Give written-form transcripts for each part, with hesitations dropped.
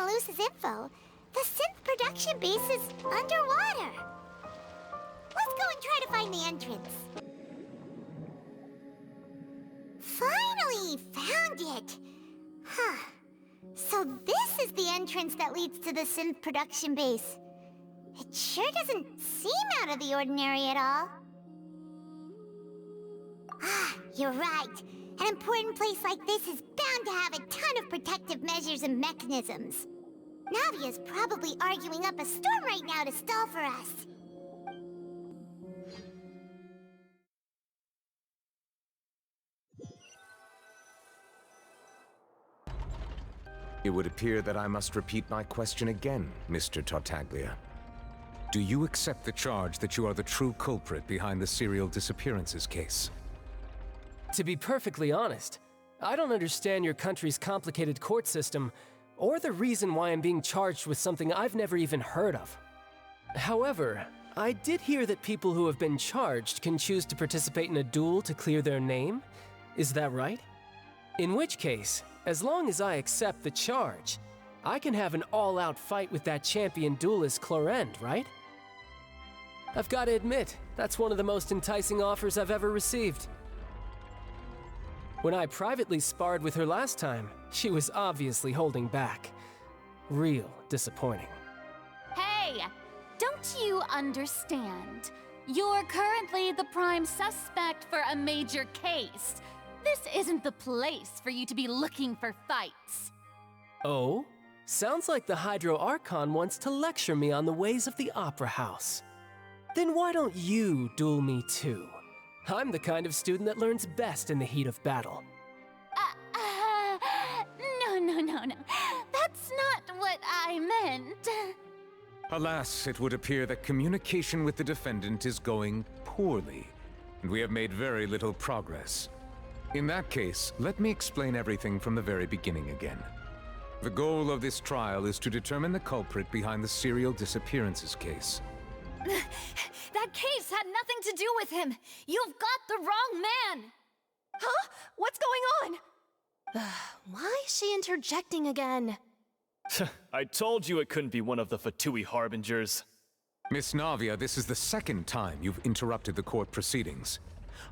Malusa's info, the synth production base is underwater. Let's go and try to find the entrance. Finally found it! Huh. So this is the entrance that leads to the synth production base. It sure doesn't seem out of the ordinary at all. Ah, you're right. An important place like this is bound to have a ton of protective measures and mechanisms. Navia's probably arguing up a storm right now to stall for us. It would appear that I must repeat my question again, Mr. Tartaglia. Do you accept the charge that you are the true culprit behind the serial disappearances case? To be perfectly honest, I don't understand your country's complicated court system, or the reason why I'm being charged with something I've never even heard of. However, I did hear that people who have been charged can choose to participate in a duel to clear their name. Is that right? In which case, as long as I accept the charge, I can have an all-out fight with that champion duelist Clorend, right? I've got to admit, that's one of the most enticing offers I've ever received. When I privately sparred with her last time, she was obviously holding back. Real disappointing. Hey! Don't you understand? You're currently the prime suspect for a major case. This isn't the place for you to be looking for fights. Oh? Sounds like the Hydro Archon wants to lecture me on the ways of the Opera House. Then why don't you duel me too? I'm the kind of student that learns best in the heat of battle. No. That's not what I meant. Alas, it would appear that communication with the defendant is going poorly, and we have made very little progress. In that case, let me explain everything from the very beginning again. The goal of this trial is to determine the culprit behind the serial disappearances case. That case had nothing to do with him. You've got the wrong man. Huh? What's going on? Why is she interjecting again? I told you it couldn't be one of the Fatui Harbingers. Miss Navia, this is the second time you've interrupted the court proceedings.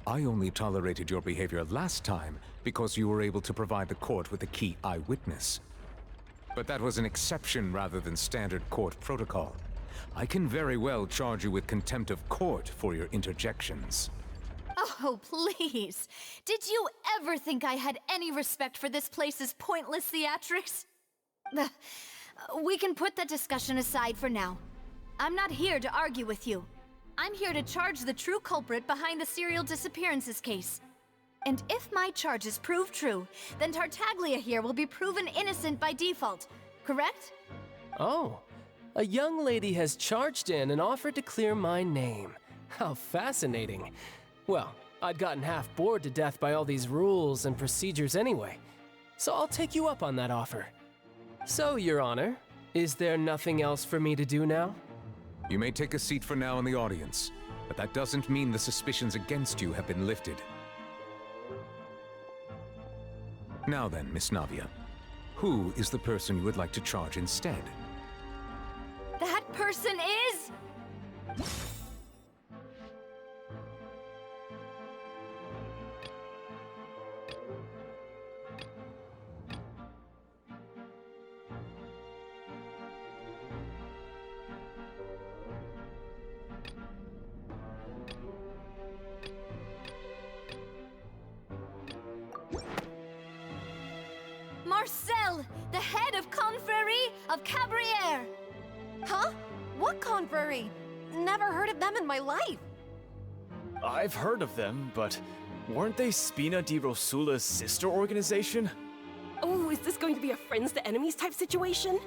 I only tolerated your behavior last time because you were able to provide the court with a key eyewitness. But that was an exception rather than standard court protocol. I can very well charge you with contempt of court for your interjections. Oh, please. Did you ever think I had any respect for this place's pointless theatrics? We can put that discussion aside for now. I'm not here to argue with you. I'm here to charge the true culprit behind the serial disappearances case. And if my charges prove true, then Tartaglia here will be proven innocent by default, correct? Oh, a young lady has charged in and offered to clear my name. How fascinating. Well, I'd gotten half bored to death by all these rules and procedures anyway, so I'll take you up on that offer. So, Your Honor, is there nothing else for me to do now? You may take a seat for now in the audience, but that doesn't mean the suspicions against you have been lifted. Now then, Miss Navia, who is the person you would like to charge instead? That person is... Marcel, the head of Confrérie of Cabrières! Huh? What confrérie? Never heard of them in my life. I've heard of them, but weren't they Spina di Rosula's sister organization? Oh, is this going to be a friends to enemies type situation?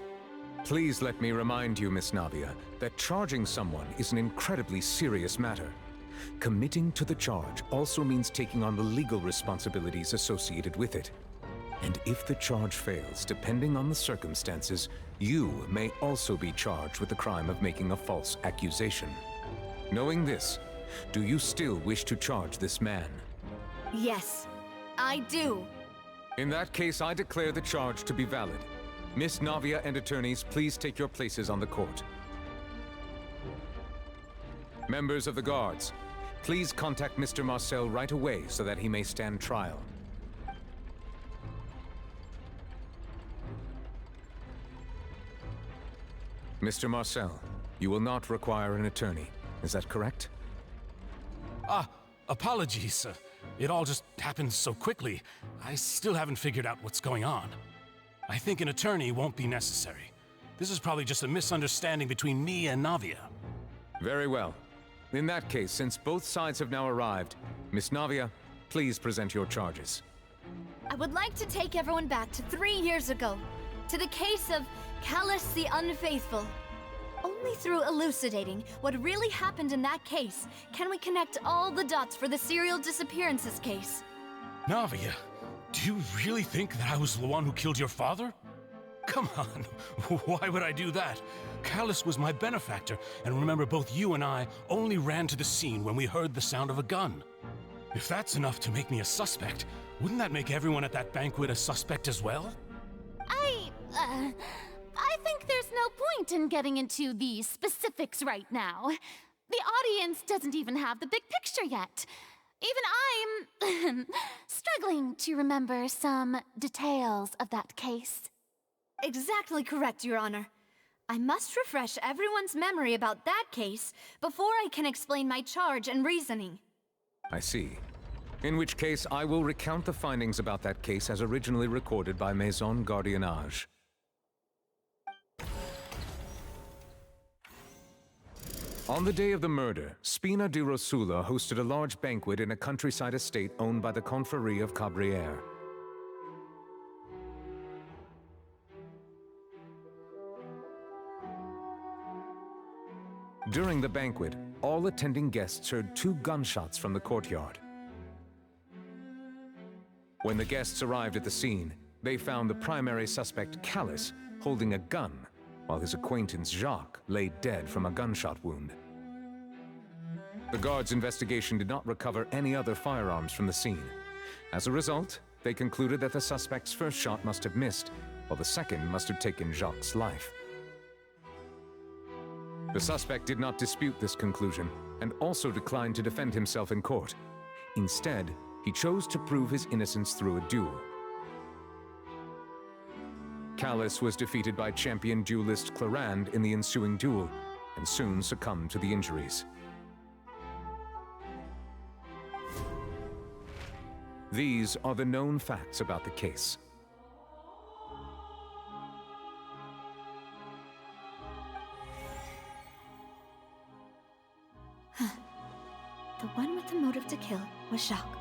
Please let me remind you, Miss Navia, that charging someone is an incredibly serious matter. Committing to the charge also means taking on the legal responsibilities associated with it. And if the charge fails, depending on the circumstances, you may also be charged with the crime of making a false accusation. Knowing this, do you still wish to charge this man? Yes, I do. In that case, I declare the charge to be valid. Miss Navia and attorneys, please take your places on the court. Members of the guards, please contact Mr. Marcel right away so that he may stand trial. Mr. Marcel, you will not require an attorney. Is that correct? Apologies. It all just happened so quickly. I still haven't figured out what's going on. I think an attorney won't be necessary. This is probably just a misunderstanding between me and Navia. Very well. In that case, since both sides have now arrived, Miss Navia, please present your charges. I would like to take everyone back to 3 years ago, to the case of Callus the Unfaithful. Only through elucidating what really happened in that case can we connect all the dots for the serial disappearances case. Navia, do you really think that I was the one who killed your father? Come on, why would I do that? Callus was my benefactor, and remember both you and I only ran to the scene when we heard the sound of a gun. If that's enough to make me a suspect, wouldn't that make everyone at that banquet a suspect as well? I think there's no point in getting into the specifics right now. The audience doesn't even have the big picture yet. Even I'm struggling to remember some details of that case. Exactly correct, Your Honor. I must refresh everyone's memory about that case before I can explain my charge and reasoning. I see. In which case, I will recount the findings about that case as originally recorded by Maison Gardiennage. On the day of the murder, Spina di Rosula hosted a large banquet in a countryside estate owned by the Confrérie of Cabrières. During the banquet, all attending guests heard 2 gunshots from the courtyard. When the guests arrived at the scene, they found the primary suspect, Callus, holding a gun, while his acquaintance Jacques lay dead from a gunshot wound. The guards' investigation did not recover any other firearms from the scene. As a result, they concluded that the suspect's first shot must have missed, while the second must have taken Jacques' life. The suspect did not dispute this conclusion, and also declined to defend himself in court. Instead, he chose to prove his innocence through a duel. Callus was defeated by champion duelist Clarande in the ensuing duel, and soon succumbed to the injuries. These are the known facts about the case. The one with the motive to kill was Jacques,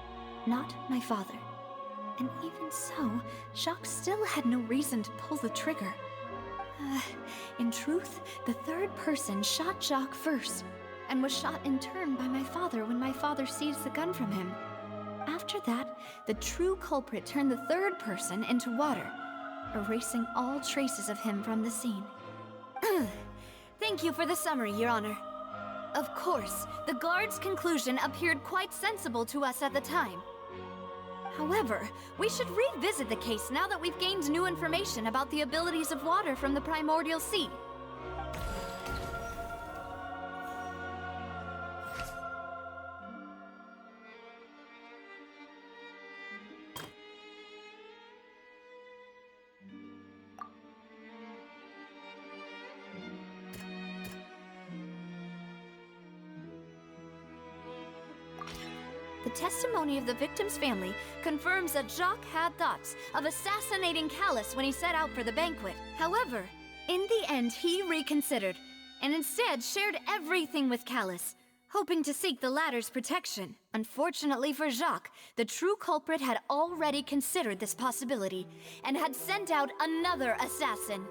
not my father. And even so, Jacques still had no reason to pull the trigger. In truth, the third person shot Jacques first, and was shot in turn by my father when my father seized the gun from him. After that, the true culprit turned the third person into water, erasing all traces of him from the scene. Thank you for the summary, Your Honor. Of course, the guard's conclusion appeared quite sensible to us at the time. However, we should revisit the case now that we've gained new information about the abilities of water from the primordial sea. The testimony of the victim's family confirms that Jacques had thoughts of assassinating Callus when he set out for the banquet. However, in the end, he reconsidered, and instead shared everything with Callus, hoping to seek the latter's protection. Unfortunately for Jacques, the true culprit had already considered this possibility, and had sent out another assassin.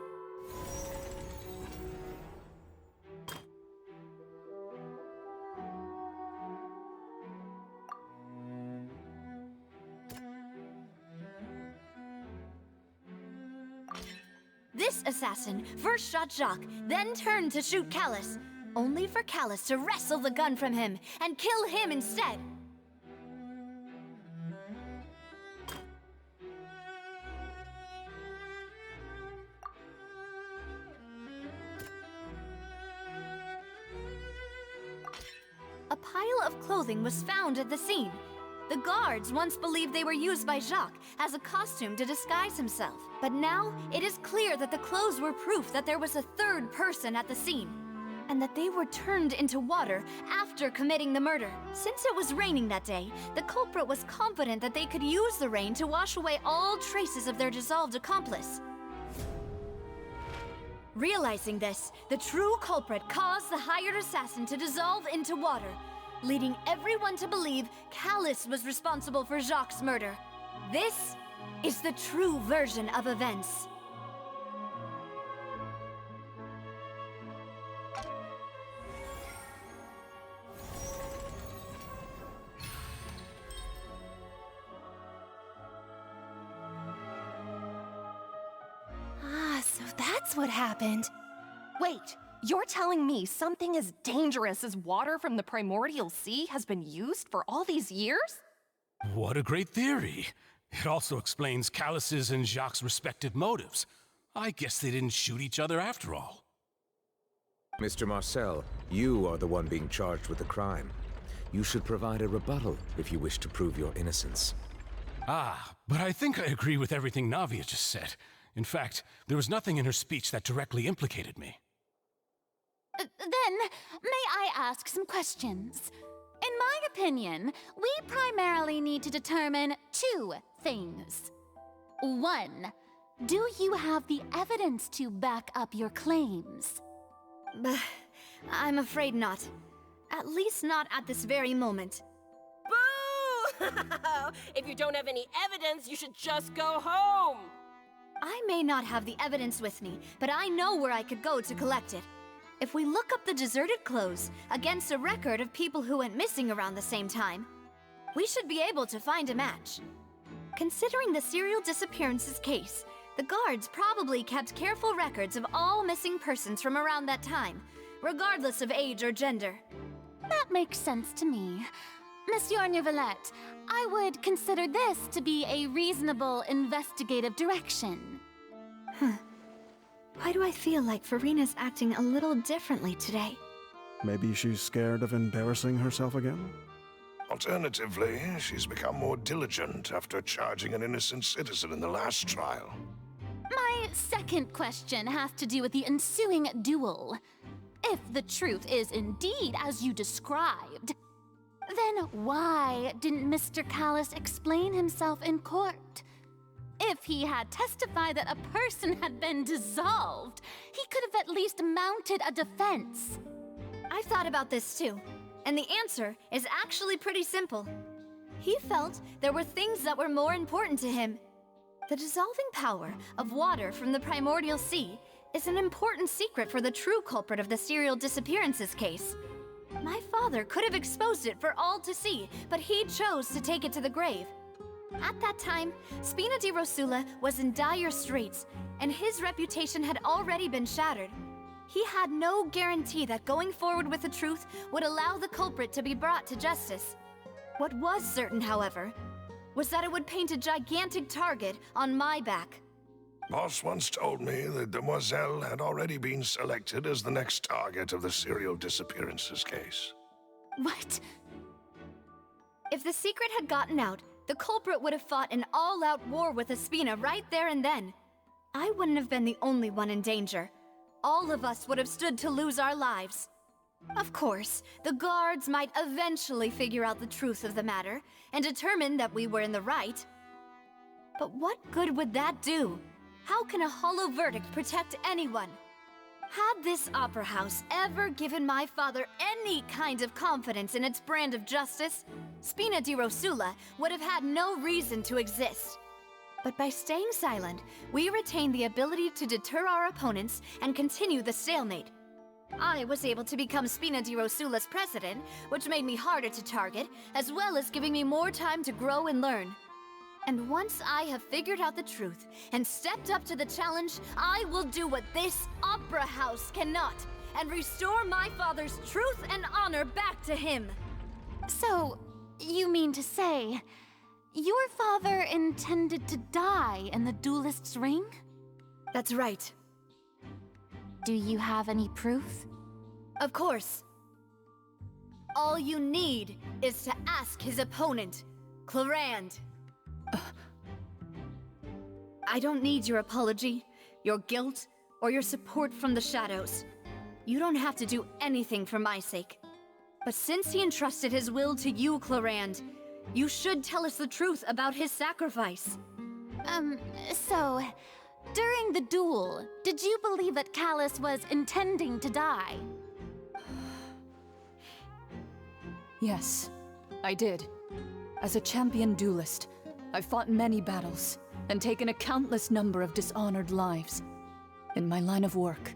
This assassin first shot Jacques, then turned to shoot Callus, only for Callus to wrestle the gun from him and kill him instead. pile of clothing was found at the scene. The guards once believed they were used by Jacques as a costume to disguise himself. But now, it is clear that the clothes were proof that there was a third person at the scene, and that they were turned into water after committing the murder. Since it was raining that day, the culprit was confident that they could use the rain to wash away all traces of their dissolved accomplice. Realizing this, the true culprit caused the hired assassin to dissolve into water, leading everyone to believe Callus was responsible for Jacques' murder. This is the true version of events. So that's what happened. Wait, you're telling me something as dangerous as water from the primordial sea has been used for all these years? What a great theory. It also explains Callus's and Jacques' respective motives. I guess they didn't shoot each other after all. Mr. Marcel, you are the one being charged with the crime. You should provide a rebuttal if you wish to prove your innocence. Ah, but I think I agree with everything Navia just said. In fact, there was nothing in her speech that directly implicated me. Then, may I ask some questions? In my opinion, we primarily need to determine two things. One, do you have the evidence to back up your claims? I'm afraid not. At least not at this very moment. Boo! If you don't have any evidence, you should just go home! I may not have the evidence with me, but I know where I could go to collect it. If we look up the deserted clothes against a record of people who went missing around the same time, we should be able to find a match. Considering the serial disappearances case, the guards probably kept careful records of all missing persons from around that time, regardless of age or gender. That makes sense to me. Monsieur Neuvillette, I would consider this to be a reasonable investigative direction. Why do I feel like Farina's acting a little differently today? Maybe she's scared of embarrassing herself again? Alternatively, she's become more diligent after charging an innocent citizen in the last trial. My second question has to do with the ensuing duel. If the truth is indeed as you described, then why didn't Mr. Callus explain himself in court? If he had testified that a person had been dissolved, he could have at least mounted a defense. I've thought about this too, and the answer is actually pretty simple. He felt there were things that were more important to him. The dissolving power of water from the primordial sea is an important secret for the true culprit of the serial disappearances case. My father could have exposed it for all to see, but he chose to take it to the grave. At that time, Spina di Rosula was in dire straits, and his reputation had already been shattered. He had no guarantee that going forward with the truth would allow the culprit to be brought to justice. What was certain, however, was that it would paint a gigantic target on my back. Boss once told me that Demoiselle had already been selected as the next target of the serial disappearances case. What? If the secret had gotten out, the culprit would have fought an all-out war with Espina right there and then. I wouldn't have been the only one in danger. All of us would have stood to lose our lives. Of course, the guards might eventually figure out the truth of the matter and determine that we were in the right. But what good would that do? How can a hollow verdict protect anyone? Had this opera house ever given my father any kind of confidence in its brand of justice, Spina di Rosula would have had no reason to exist. But by staying silent, we retained the ability to deter our opponents and continue the stalemate. I was able to become Spina di Rosula's president, which made me harder to target, as well as giving me more time to grow and learn. And once I have figured out the truth and stepped up to the challenge, I will do what this opera house cannot, and restore my father's truth and honor back to him. So, you mean to say, your father intended to die in the duelist's ring? That's right. Do you have any proof? Of course. All you need is to ask his opponent, Clarand. I don't need your apology, your guilt, or your support from the shadows. You don't have to do anything for my sake. But since he entrusted his will to you, Clarand, you should tell us the truth about his sacrifice. So, during the duel, did you believe that Callus was intending to die? Yes, I did. As a champion duelist, I've fought many battles and taken a countless number of dishonored lives. In my line of work,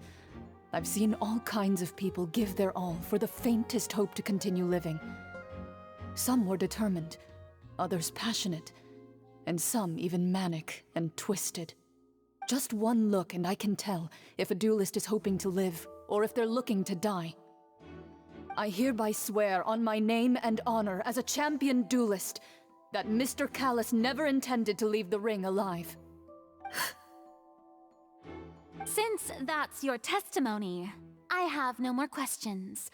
I've seen all kinds of people give their all for the faintest hope to continue living. Some were determined, others passionate, and some even manic and twisted. Just one look and I can tell if a duelist is hoping to live or if they're looking to die. I hereby swear on my name and honor as a champion duelist that Mr. Callus never intended to leave the ring alive. Since that's your testimony, I have no more questions.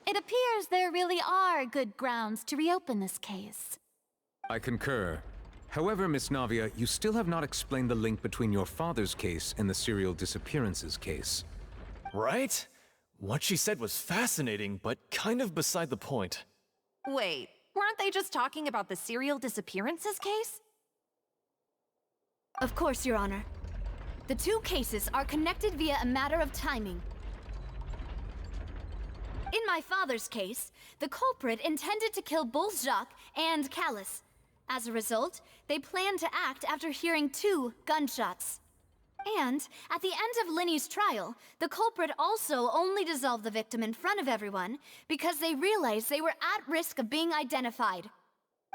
It appears there really are good grounds to reopen this case. I concur. However, Miss Navia, you still have not explained the link between your father's case and the serial disappearances case. Right? What she said was fascinating, but kind of beside the point. Wait, weren't they just talking about the serial disappearances case? Of course, Your Honor. The two cases are connected via a matter of timing. In my father's case, the culprit intended to kill both Jacques and Callus. As a result, they planned to act after hearing 2 gunshots. And at the end of Linny's trial, the culprit also only dissolved the victim in front of everyone because they realized they were at risk of being identified.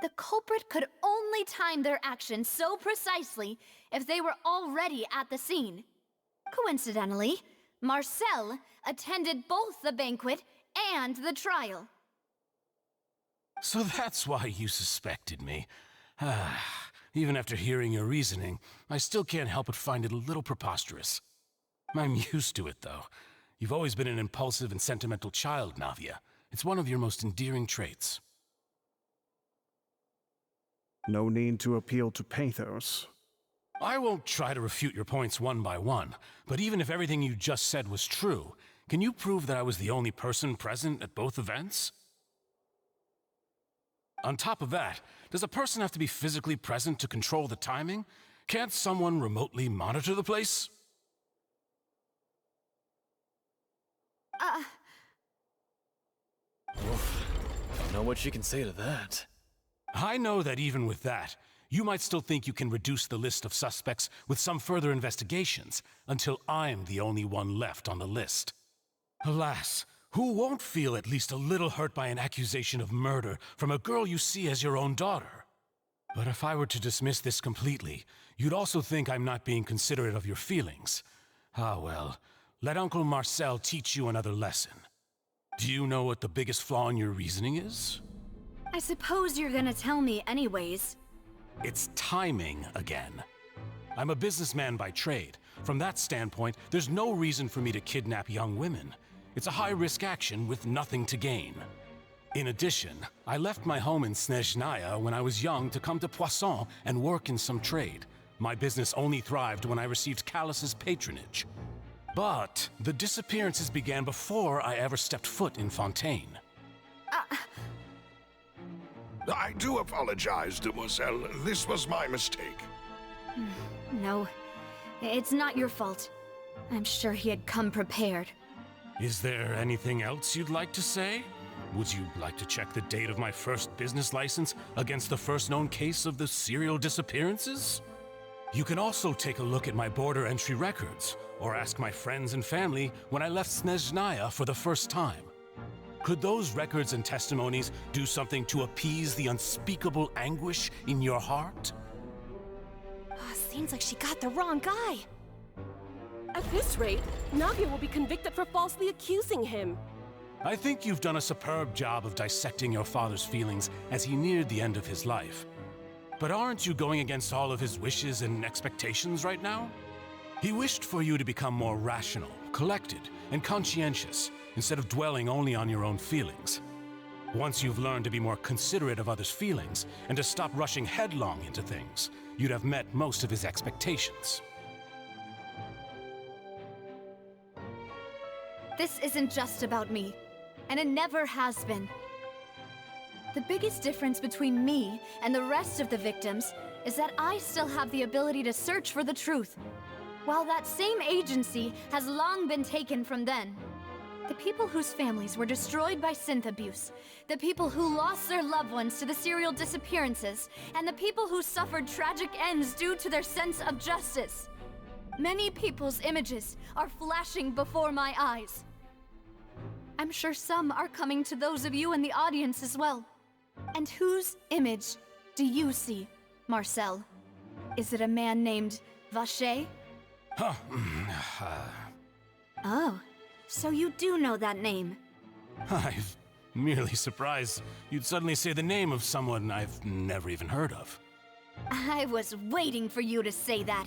The culprit could only time their actions so precisely if they were already at the scene. Coincidentally, Marcel attended both the banquet and the trial. So that's why you suspected me. Even after hearing your reasoning, I still can't help but find it a little preposterous. I'm used to it, though. You've always been an impulsive and sentimental child, Navia. It's one of your most endearing traits. No need to appeal to pathos. I won't try to refute your points one by one, but even if everything you just said was true, can you prove that I was the only person present at both events? On top of that, does a person have to be physically present to control the timing? Can't someone remotely monitor the place? Oof. Don't know what she can say to that. I know that even with that, you might still think you can reduce the list of suspects with some further investigations until I'm the only one left on the list. Alas, who won't feel at least a little hurt by an accusation of murder from a girl you see as your own daughter? But if I were to dismiss this completely, you'd also think I'm not being considerate of your feelings. Ah well, let Uncle Marcel teach you another lesson. Do you know what the biggest flaw in your reasoning is? I suppose you're gonna tell me anyways. It's timing again. I'm a businessman by trade. From that standpoint, there's no reason for me to kidnap young women. It's a high-risk action with nothing to gain. In addition, I left my home in Snezhnaya when I was young to come to Poisson and work in some trade. My business only thrived when I received Callus's patronage. But the disappearances began before I ever stepped foot in Fontaine. I do apologize, Demoiselle. This was my mistake. No, it's not your fault. I'm sure he had come prepared. Is there anything else you'd like to say? Would you like to check the date of my first business license against the first known case of the serial disappearances? You can also take a look at my border entry records, or ask my friends and family when I left Snezhnaya for the first time. Could those records and testimonies do something to appease the unspeakable anguish in your heart? Seems like she got the wrong guy. At this rate, Navia will be convicted for falsely accusing him. I think you've done a superb job of dissecting your father's feelings as he neared the end of his life. But aren't you going against all of his wishes and expectations right now? He wished for you to become more rational, collected, and conscientious, instead of dwelling only on your own feelings. Once you've learned to be more considerate of others' feelings and to stop rushing headlong into things, you'd have met most of his expectations. This isn't just about me, and it never has been. The biggest difference between me and the rest of the victims is that I still have the ability to search for the truth, while that same agency has long been taken from them. The people whose families were destroyed by synth abuse, the people who lost their loved ones to the serial disappearances, and the people who suffered tragic ends due to their sense of justice. Many people's images are flashing before my eyes. I'm sure some are coming to those of you in the audience as well. And whose image do you see, Marcel? Is it a man named Vacher? Oh, so you do know that name. I'm merely surprised you'd suddenly say the name of someone I've never even heard of. I was waiting for you to say that.